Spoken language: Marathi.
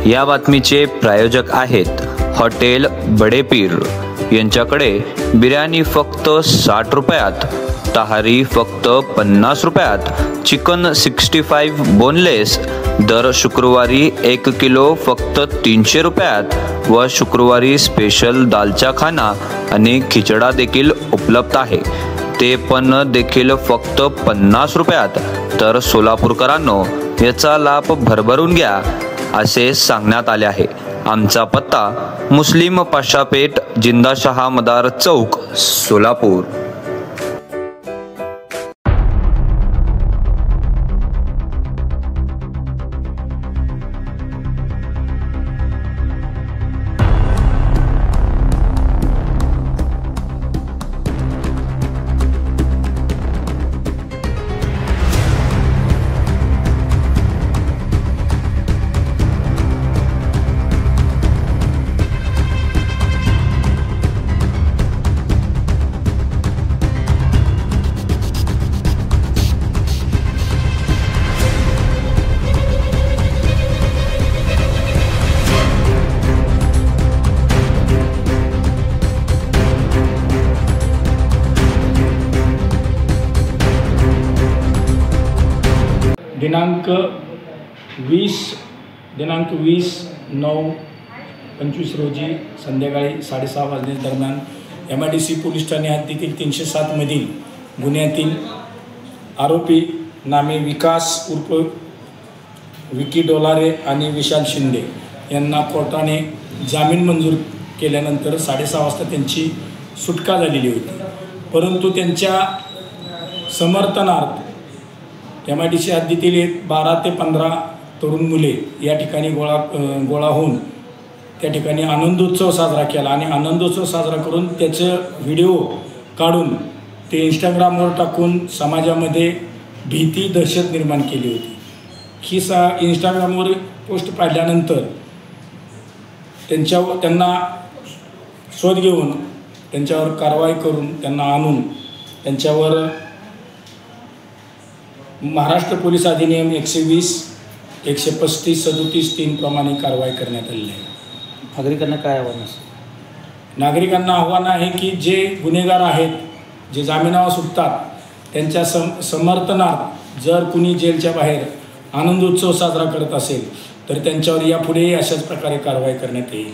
या बातमीचे प्रायोजक आहेत हॉटेल बडेपीर। यांच्याकडे बिर्याणी फक्त 60 रुपयात, तहारी फक्त 50 रुपयात, चिकन 65 बोनलेस दर शुक्रवारी 1 किलो फक्त 300 रुपयात व शुक्रवारी स्पेशल दालचा खाना आणि खिचडा देखील उपलब्ध आहे, ते पण देखील फक्त 50 रुपयात। तर सोलापूरकरांनो, याचा लाभ भरभरून घ्या असे सांगण्यात आले आहे। आमचा पत्ता मुस्लिम पाशापेठ, जिंदाशहा मदार चौक, सोलापूर। दिनांक 20/9/25 रोजी संध्याकाळी 6:30 वाजल्या दरम्यान MIDC पोलीस ठाणे हद्दीतील 307 मधील गुन्ह्यातील आरोपी नामे विकास उर्फ विकी डोलारे आणि विशाल शिंदे यांना कोर्टाने जामीन मंजूर केल्यानंतर 6:30 वाजता त्यांची सुटका झालेली होती। परंतु त्यांच्या समर्थनार्थ MIDC हद्दीतील 12 ते 15 तरुण मुले या ठिकाणी गोळा होऊन त्या ठिकाणी आनंदोत्सव साजरा केला आणि आनंदोत्सव साजरा करून त्याचं व्हिडिओ काढून ते इंस्टाग्रामवर टाकून समाजामध्ये भीती दहशत निर्माण केली होती। ही इंस्टाग्रामवर पोस्ट पाहिल्यानंतर त्यांना शोध घेऊन त्यांच्यावर कारवाई करून त्यांना आणून त्यांच्यावर महाराष्ट्र पोलीस अधिनियम 120, 135, 37, 3 प्रमाणे कारवाई करण्यात आलेली आहे। नागरिकांना काय आव्हान असेल? नागरिकांना आव्हान आहे की जे गुन्हेगार आहेत, जे जामिनावर सुटतात, त्यांच्या समर्थनार्थ जर कुणी जेलच्या बाहेर आनंदोत्सव साजरा करत असेल तर त्यांच्यावर यापुढेही अशाच प्रकारे कारवाई करण्यात येईल।